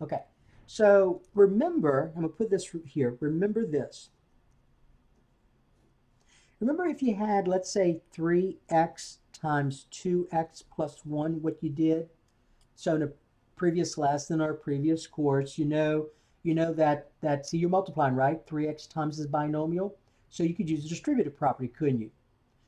Okay, so remember, I'm going to put this here. Remember this. Remember if you had, let's say, 3x times 2x plus 1, what you did? So in a previous lesson or a previous course, you know that see you're multiplying, right? 3x times is binomial. So you could use the distributive property, couldn't you?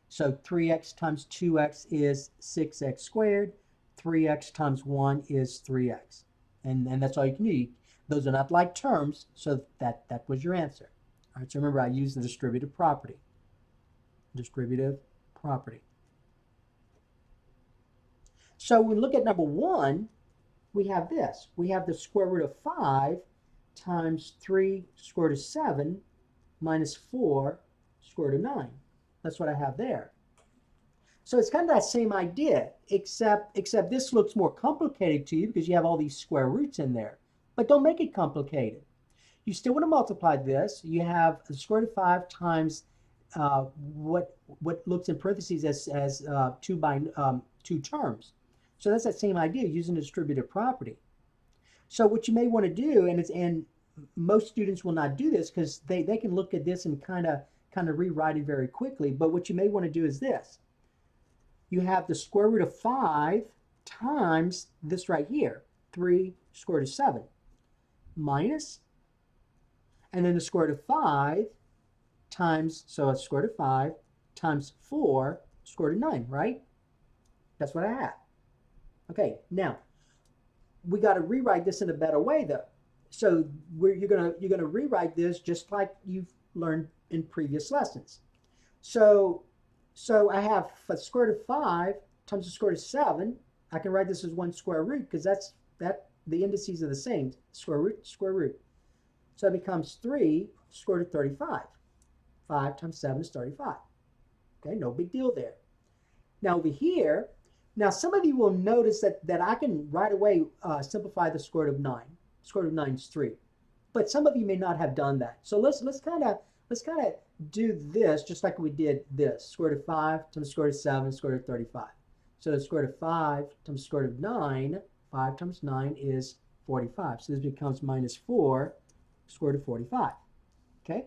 So 3x times 2x is 6x squared. 3x times 1 is 3x. And that's all you can do. Those are not like terms, so that was your answer. All right, so remember I used the distributive property. Distributive property. So when we look at number 1, we have this. We have the square root of 5 times 3 square root of 7 minus 4 square root of 9. That's what I have there. So it's kind of that same idea, except this looks more complicated to you because you have all these square roots in there. But don't make it complicated. You still want to multiply this. You have the square root of 5 times what looks in parentheses as two terms. So that's that same idea using the distributive property. So what you may want to do, and most students will not do this because they can look at this and kind of rewrite it very quickly. But what you may want to do is this. You have the square root of 5 times this right here, 3 square root of 7, minus, and then the square root of 5 times, so a square root of 5 times 4 square root of 9, right? That's what I have. Okay, now we got to rewrite this in a better way though. So you're gonna rewrite this just like you've learned in previous lessons. So I have a square root of 5 times the square root of 7. I can write this as one square root because the indices are the same. Square root, square root. So it becomes 3 square root of 35. 5 times 7 is 35. Okay, no big deal there. Now over here, now some of you will notice that I can right away simplify the square root of 9. Square root of 9 is 3. But some of you may not have done that. So let's kind of do this just like we did this. Square root of 5 times square root of 7 is square root of 35. So the square root of 5 times square root of 9, 5 times 9 is 45. So this becomes minus 4 square root of 45. Okay?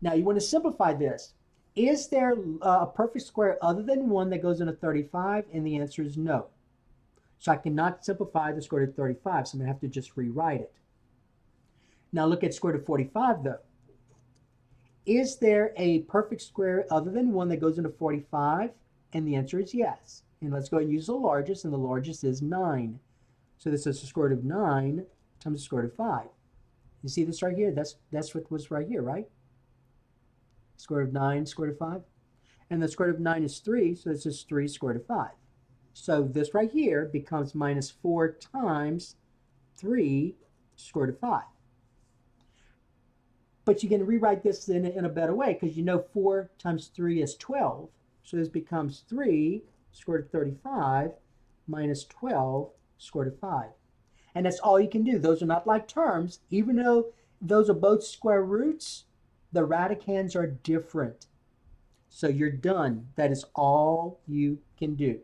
Now you want to simplify this. Is there a perfect square other than 1 that goes into 35? And the answer is no. So I cannot simplify the square root of 35, so I'm going to have to just rewrite it. Now look at square root of 45 though. Is there a perfect square other than 1 that goes into 45? And the answer is yes. And let's go ahead and use the largest, and the largest is 9. So this is the square root of 9 times the square root of 5. You see this right here? That's what was right here, right? Square root of 9, square root of 5. And the square root of 9 is 3, so this is 3 square root of 5. So this right here becomes minus 4 times 3 square root of 5. But you can rewrite this in a better way because you know 4 times 3 is 12. So this becomes 3 square root of 35 minus 12 square root of 5. And that's all you can do. Those are not like terms. Even though those are both square roots, the radicands are different. So you're done. That is all you can do.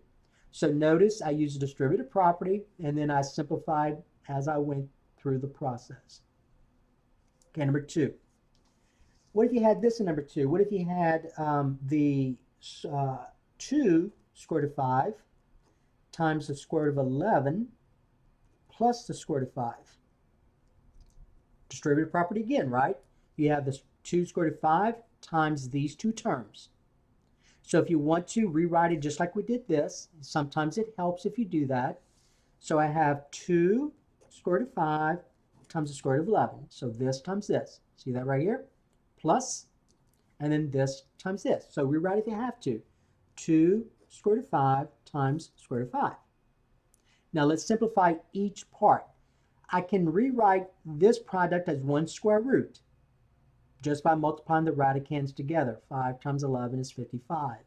So notice I used a distributive property and then I simplified as I went through the process. Okay, number 2. What if you had this in number 2? What if you had the 2 square root of 5 times the square root of 11 plus the square root of 5? Distributive property again, right? You have this 2 square root of 5 times these two terms. So if you want to rewrite it just like we did this, sometimes it helps if you do that. So I have 2 square root of 5 times the square root of 11. So this times this. See that right here? Plus, and then this times this. So rewrite if you have to. 2 square root of 5 times square root of 5. Now let's simplify each part. I can rewrite this product as one square root just by multiplying the radicands together. 5 times 11 is 55.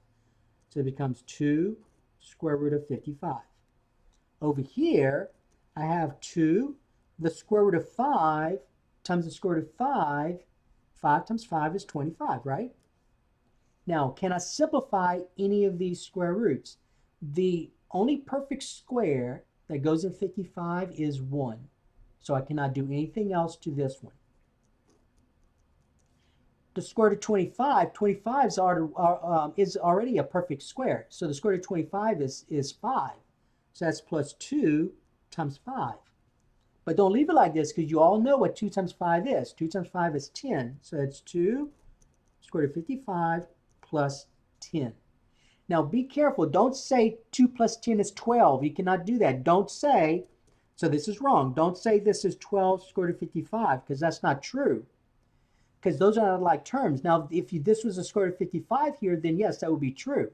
So it becomes 2 square root of 55. Over here, I have 2, the square root of 5 times the square root of 5. 5 times 5 is 25, right? Now, can I simplify any of these square roots? The only perfect square that goes in 55 is 1. So I cannot do anything else to this one. The square root of 25, 25 is already a perfect square. So the square root of 25 is 5. So that's plus 2 times 5. But don't leave it like this because you all know what 2 times 5 is. 2 times 5 is 10. So that's 2 square root of 55 plus 10. Now be careful. Don't say 2 plus 10 is 12. You cannot do that. Don't say, so this is wrong. Don't say this is 12 square root of 55 because that's not true. Because those are not like terms. Now, if this was a square root of 55 here, then yes, that would be true.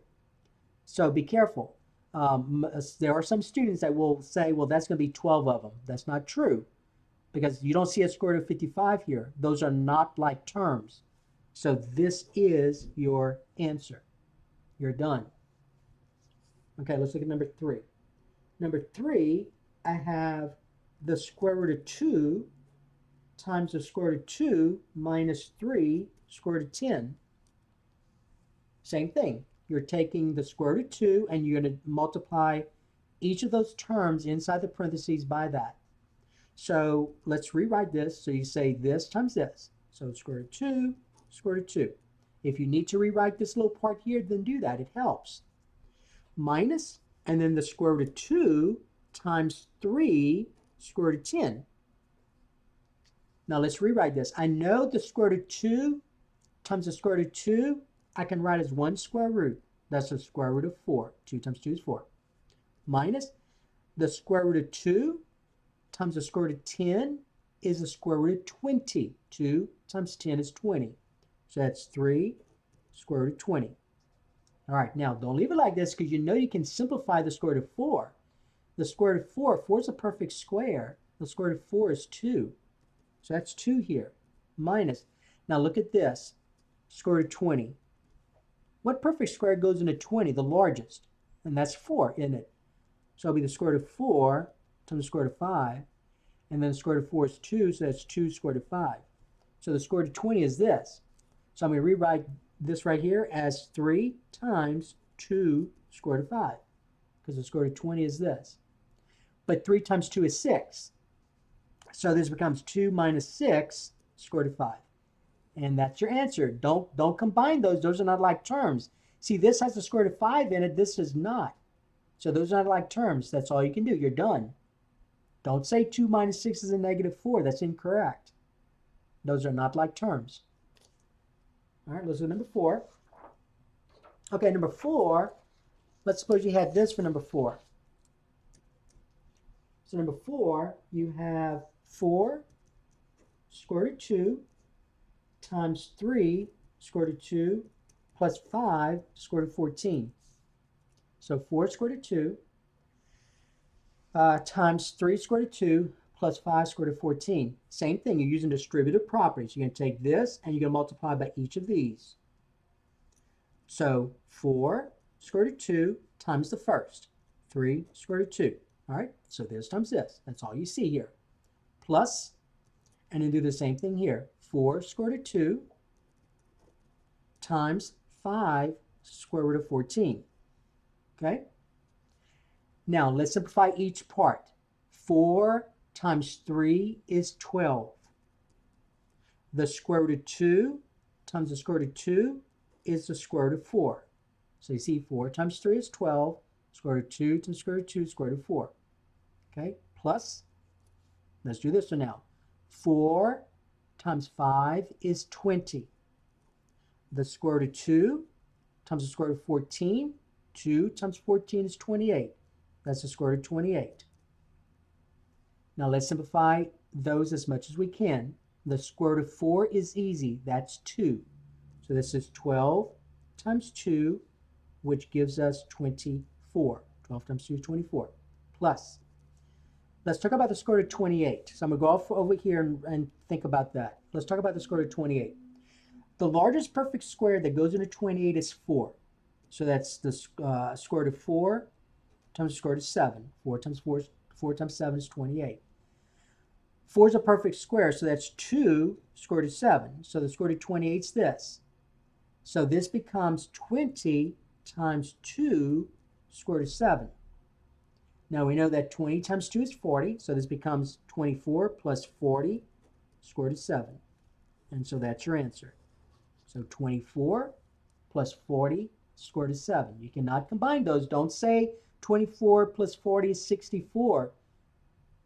So be careful. There are some students that will say, well, that's going to be 12 of them. That's not true because you don't see a square root of 55 here. Those are not like terms. So this is your answer. You're done. Okay, let's look at number 3. Number 3, I have the square root of 2 times the square root of 2 minus 3 square root of 10. Same thing. You're taking the square root of 2 and you're going to multiply each of those terms inside the parentheses by that. So let's rewrite this. So you say this times this. So square root of 2, square root of 2. If you need to rewrite this little part here, then do that. It helps. Minus, and then the square root of 2 times 3 square root of 10. Now let's rewrite this. I know the square root of 2 times the square root of 2, I can write as 1 square root. That's the square root of 4. 2 times 2 is 4. Minus the square root of 2 times the square root of 10 is the square root of 20. 2 times 10 is 20. So that's 3 square root of 20. All right, now don't leave it like this because you know you can simplify the square root of 4. The square root of 4, 4 is a perfect square. The square root of 4 is 2. So that's 2 here. Minus, now look at this, square root of 20. What perfect square goes into 20, the largest? And that's 4, isn't it? So it'll be the square root of 4 times the square root of 5. And then the square root of 4 is 2, so that's 2 square root of 5. So the square root of 20 is this. So I'm going to rewrite this right here as 3 times 2 square root of 5. Because the square root of 20 is this. But 3 times 2 is 6. So this becomes 2 minus 6 square root of 5. And that's your answer. Don't combine those. Those are not like terms. See, this has the square root of 5 in it. This does not. So those are not like terms. That's all you can do. You're done. Don't say 2 minus 6 is a negative 4. That's incorrect. Those are not like terms. All right, let's do number 4. Okay, number 4, let's suppose you had this for number 4. So number 4, you have 4 square root of 2 times 3 square root of 2 plus 5 square root of 14. So 4 square root of 2 times 3 square root of 2 plus 5 square root of 14. Same thing, you're using distributive properties. You're going to take this and you're going to multiply by each of these. So 4 square root of 2 times the first, 3 square root of 2. All right, so this times this. That's all you see here. Plus, and then do the same thing here. 4 square root of 2 times 5 square root of 14. Okay? Now, let's simplify each part. 4 times 3 is 12. The square root of 2 times the square root of 2 is the square root of 4. So you see 4 times 3 is 12. Square root of 2 times square root of 2 is square root of 4. Okay? Plus, let's do this one now. 4 times 5 is 20. The square root of 2 times the square root of 14. 2 times 14 is 28. That's the square root of 28. Now let's simplify those as much as we can. The square root of 4 is easy. That's 2. So this is 12 times 2, which gives us 24. 12 times 2 is 24. Plus, let's talk about the square root of 28. So I'm going to go off over here and think about that. Let's talk about the square root of 28. The largest perfect square that goes into 28 is 4. So that's the square root of 4 times the square root of 7. 4 times 4 times 7 is 28. 4 is a perfect square, so that's 2 square root of 7. So the square root of 28 is this. So this becomes 20 times 2 square root of 7. Now we know that 20 times 2 is 40, so this becomes 24 plus 40 square root of 7. And so that's your answer. So 24 plus 40 square root of 7. You cannot combine those. Don't say 24 plus 40 is 64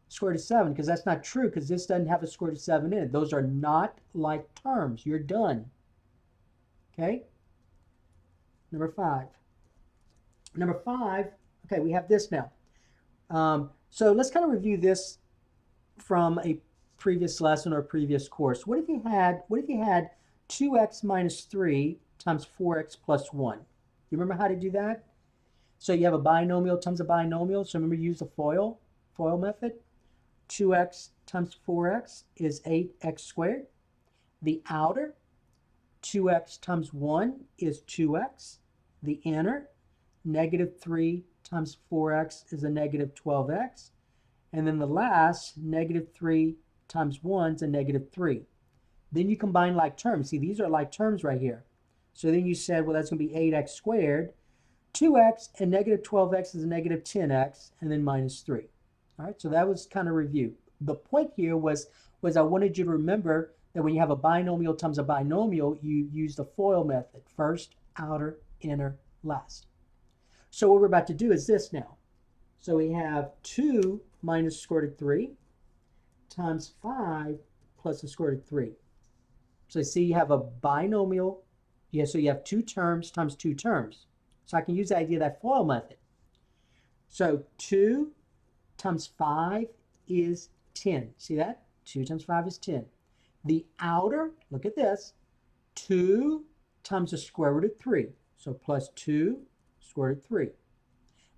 square root of 7, because that's not true, because this doesn't have a square root of 7 in it. Those are not like terms. You're done. Okay? Number 5. Number 5, okay, we have this now. So let's kind of review this from a previous lesson or previous course. What if you had 2x minus 3 times 4x plus 1? You remember how to do that? So you have a binomial times a binomial. So remember, use the FOIL method. 2x times 4x is 8x squared. The outer, 2x times 1 is 2x. The inner, negative 3 times 4x is a negative 12x. And then the last, negative 3 times 1 is a negative 3. Then you combine like terms. See, these are like terms right here. So then you said, well, that's going to be 8x squared. 2x and negative 12x is a negative 10x, and then minus 3. All right, so that was kind of review. The point here was I wanted you to remember that when you have a binomial times a binomial, you use the FOIL method. First, outer, inner, last. So what we're about to do is this now. So we have 2 minus square root of 3 times 5 plus the square root of 3. So you see you have a binomial. Yeah, so you have 2 terms times 2 terms. So I can use the idea of that FOIL method. So 2 times 5 is 10. See that? 2 times 5 is 10. The outer, look at this, 2 times the square root of 3. So plus 2 square root of 3.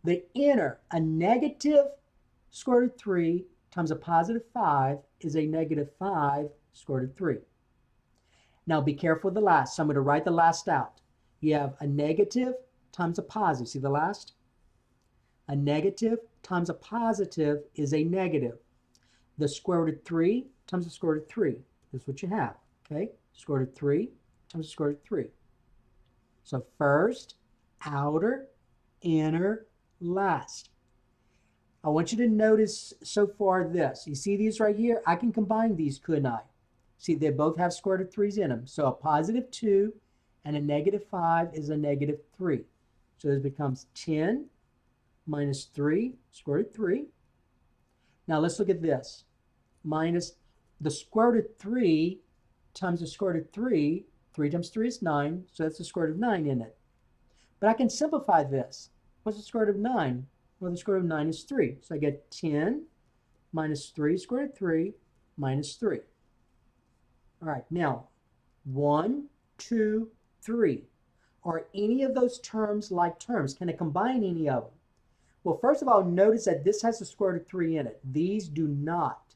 The inner, a negative square root of 3 times a positive 5 is a negative 5 square root of 3. Now be careful with the last. So I'm going to write the last out. You have a negative times a positive. See the last? A negative times a positive is a negative. The square root of 3 times the square root of 3. This is what you have. Okay? Square root of 3 times the square root of 3. So first, outer, inner, last. I want you to notice so far this. You see these right here? I can combine these, couldn't I? See, they both have square root of 3's in them. So a positive 2 and a negative 5 is a negative 3. So this becomes 10 minus 3 square root of 3. Now let's look at this. Minus the square root of 3 times the square root of 3. 3 times 3 is 9, so that's the square root of 9 in it. But I can simplify this. What's the square root of 9? Well, the square root of 9 is 3. So I get 10 minus 3 square root of 3 minus 3. All right, now 1, 2, 3. Are any of those terms like terms? Can I combine any of them? Well, first of all, notice that this has a square root of 3 in it. These do not.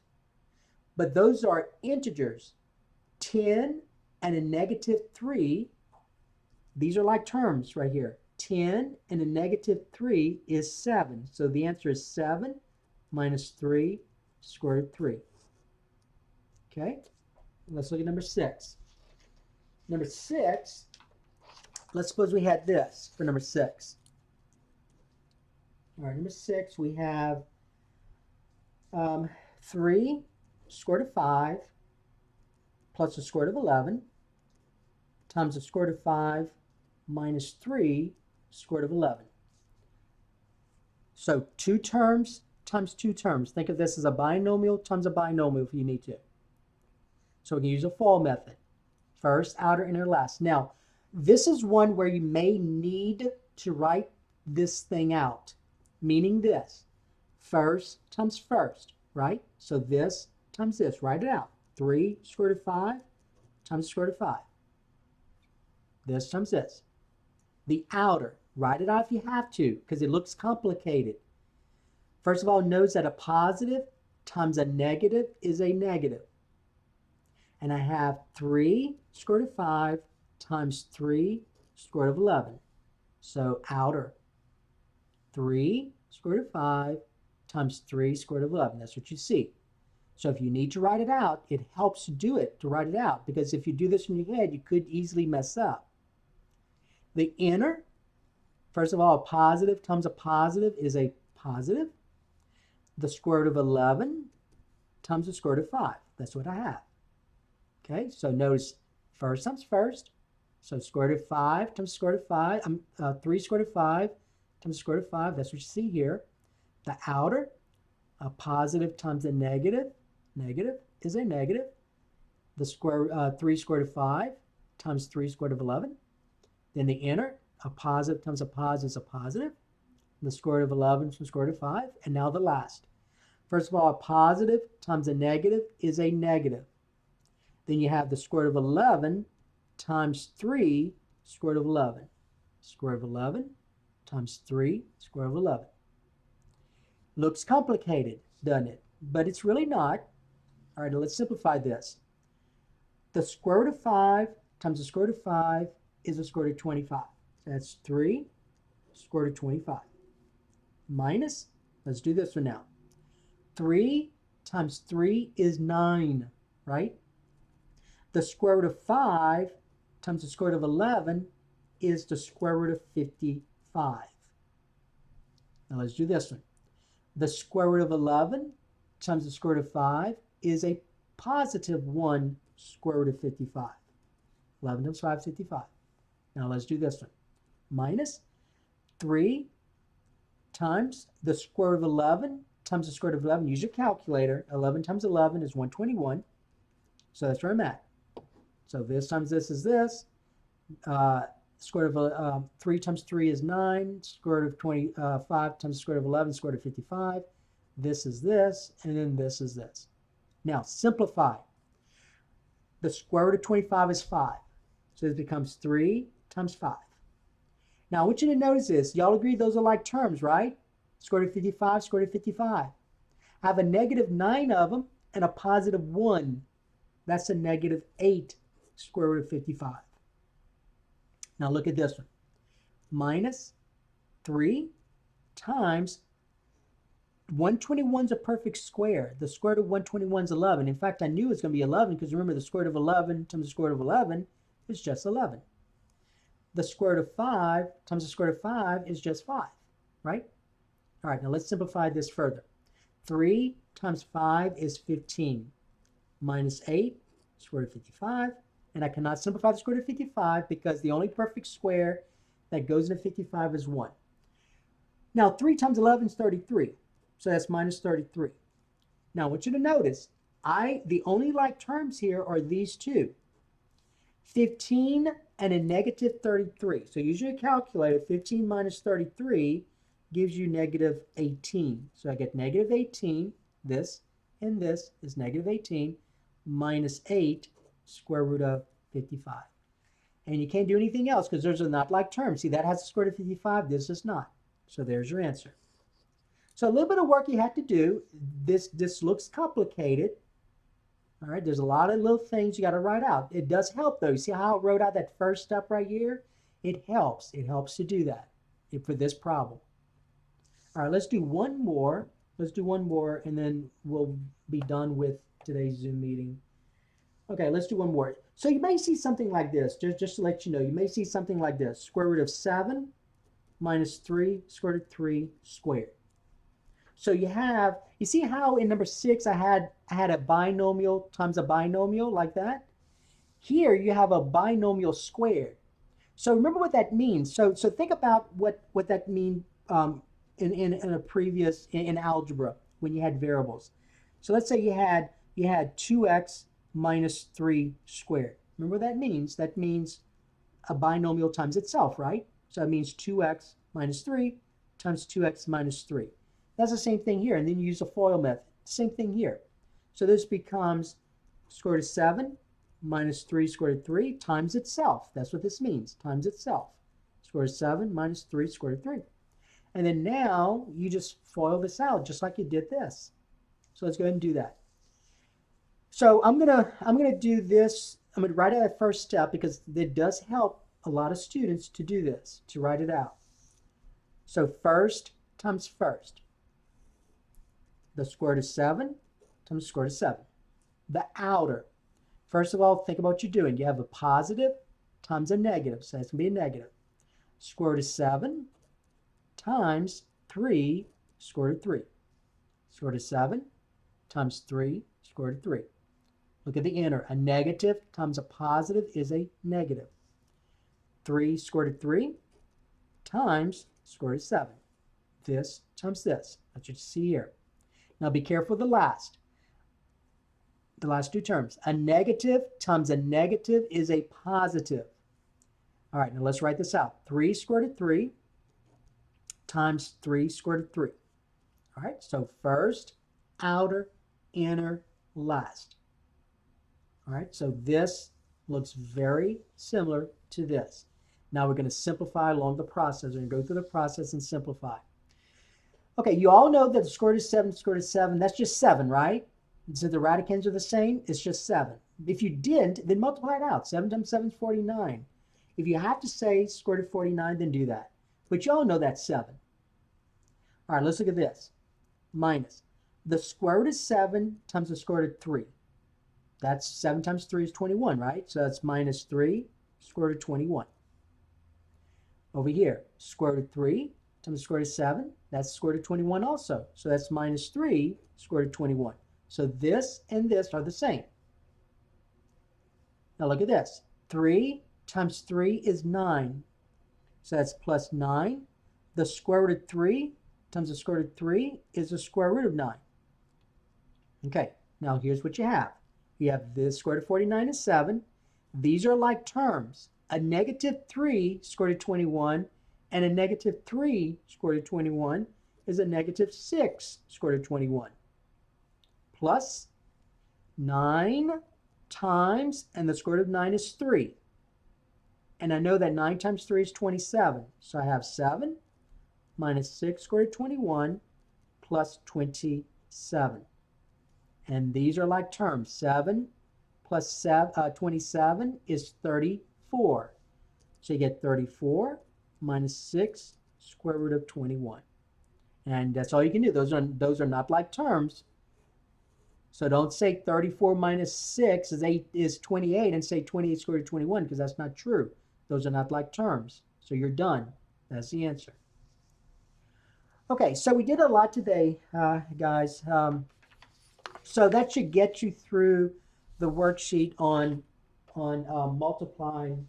But those are integers. 10 and a negative 3, these are like terms right here. 10 and a negative 3 is 7. So the answer is 7 minus 3 square root of 3. Okay, let's look at number 6. Number 6, let's suppose we had this for number 6. All right, number 6, we have 3 square root of 5 plus the square root of 11 times the square root of 5 minus 3 square root of 11. So 2 terms times 2 terms. Think of this as a binomial times a binomial if you need to. So we can use a FOIL method. First, outer, inner, last. Now, this is one where you may need to write this thing out, meaning this. First times first, right? So this times this. Write it out. 3 square root of 5 times the square root of 5. This times this. The outer. Write it out if you have to, because it looks complicated. First of all, notice that a positive times a negative is a negative. And I have 3 square root of 5 times 3 square root of 11. So outer. 3 square root of 5 times 3 square root of 11. That's what you see. So if you need to write it out, it helps to do it, to write it out. Because if you do this in your head, you could easily mess up. The inner, first of all, a positive times a positive is a positive. the square root of 11 times the square root of 5. That's what I have. Okay, so notice first times first. So square root of 5 times square root of 5, 3 square root of 5 times the square root of 5. That's what you see here. The outer, a positive times a negative. Negative is a negative. The 3 square root of 5 times 3 square root of 11. Then the inner, a positive times a positive is a positive. The square root of 11 times the square root of 5. And now the last. First of all, a positive times a negative is a negative. Then you have the square root of 11 times 3 square root of 11. Square root of 11 times 3 square root of 11. Looks complicated, doesn't it? But it's really not. All right, let's simplify this. The square root of 5 times the square root of 5 is the square root of 25. So that's 3 square root of 25. Minus, let's do this one now. 3 times 3 is 9, right? The square root of 5 times the square root of 11 is the square root of 55. Now let's do this one. The square root of 11 times the square root of 5 is a positive 1 square root of 55. 11 times 5 is 55. Now let's do this one. Minus 3 times the square root of 11 times the square root of 11. Use your calculator. 11 times 11 is 121. So that's where I'm at. So this times this is this. Square root of 3 times 3 is 9. Square root of 25 times the square root of 11, square root of 55. This is this, and then this is this. Now simplify. The square root of 25 is 5. So this becomes 3 times 5. Now I want you to notice this. Y'all agree those are like terms, right? Square root of 55, square root of 55. I have a negative 9 of them and a positive 1. That's a negative 8 square root of 55. Now look at this one. Minus 3 times 121 is a perfect square. The square root of 121 is 11. In fact, I knew it was going to be 11 because remember the square root of 11 times the square root of 11 is just 11. The square root of 5 times the square root of 5 is just 5, right? All right, now let's simplify this further. 3 times 5 is 15. Minus 8, square root of 55. And I cannot simplify the square root of 55 because the only perfect square that goes into 55 is 1. Now 3 times 11 is 33. So that's minus 33. Now I want you to notice, the only like terms here are these two. 15 and a negative 33. So use your calculator. 15 minus 33 gives you negative 18. So I get negative 18. This and this is negative 18 minus 8 square root of 55. And you can't do anything else because those are not like terms. See, that has the square root of 55. This does not. So there's your answer. So a little bit of work you had to do. This looks complicated. All right, there's a lot of little things you got to write out. It does help though. You see how I wrote out that first step right here? It helps. It helps to do that for this problem. All right, let's do one more. Let's do one more and then we'll be done with today's Zoom meeting. Okay, let's do one more. So you may see something like this, just to let you know. You may see something like this. Square root of 7 minus 3 square root of 3 squared. So you see how in number 6 I had a binomial times a binomial like that? Here you have a binomial squared. So remember what that means. So think about what that means in a previous, in algebra when you had variables. So let's say you had 2x minus 3 squared. Remember what that means? That means a binomial times itself, right? So that means 2x minus 3 times 2x minus 3. That's the same thing here. And then you use the FOIL method. Same thing here. So this becomes square root of 7 minus 3 square root of 3 times itself. That's what this means, times itself. Square root of 7 minus 3 square root of 3. And then now you just FOIL this out just like you did this. So let's go ahead and do that. So I'm gonna do this. I'm gonna write out that first step because it does help a lot of students to do this, to write it out. So first times first. The square root of 7 times the square root of 7. The outer. First of all, think about what you're doing. You have a positive times a negative, so that's gonna be a negative. Square root of 7 times 3 square root of 3. square root of 7 times 3 square root of 3. Look at the inner. A negative times a positive is a negative. 3 square root of 3 times square root of 7. This times this. That's what you see here. Now be careful of the last two terms. A negative times a negative is a positive. All right, now let's write this out. 3 square root of 3 times 3 square root of 3. All right, so first, outer, inner, last. All right, so this looks very similar to this. Now we're going to simplify along the process. We're going to go through the process and simplify. Okay, you all know that the square root of 7, square root of 7, that's just 7, right? So the radicands are the same, it's just 7. If you didn't, then multiply it out. 7 times 7 is 49. If you have to say square root of 49, then do that. But you all know that's 7. All right, let's look at this. Minus the square root of 7 times the square root of 3. That's 7 times 3 is 21, right? So that's minus 3 square root of 21. Over here, square root of 3 times the square root of 7, that's square root of 21 also. So that's minus 3 square root of 21. So this and this are the same. Now look at this. 3 times 3 is 9. So that's plus 9. The square root of 3 times the square root of 3 is the square root of 9. Okay, now here's what you have. You have this square root of 49 is 7. These are like terms. A negative 3 square root of 21 and a negative 3 square root of 21 is a negative 6 square root of 21. Plus 9 times, and the square root of 9 is 3. And I know that 9 times 3 is 27. So I have 7 minus 6 square root of 21 plus 27. And these are like terms. 7 plus 27 is 34. So you get 34 minus 6 square root of 21. And that's all you can do. Those are not like terms. So don't say 34 minus 6 is 28 and say 28 square root of 21 because that's not true. Those are not like terms. So you're done. That's the answer. Okay, so we did a lot today, guys. So that should get you through the worksheet on multiplying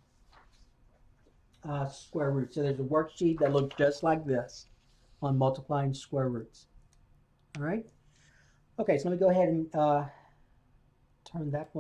square roots. So there's a worksheet that looks just like this on multiplying square roots. All right. Okay, so let me go ahead and turn that one.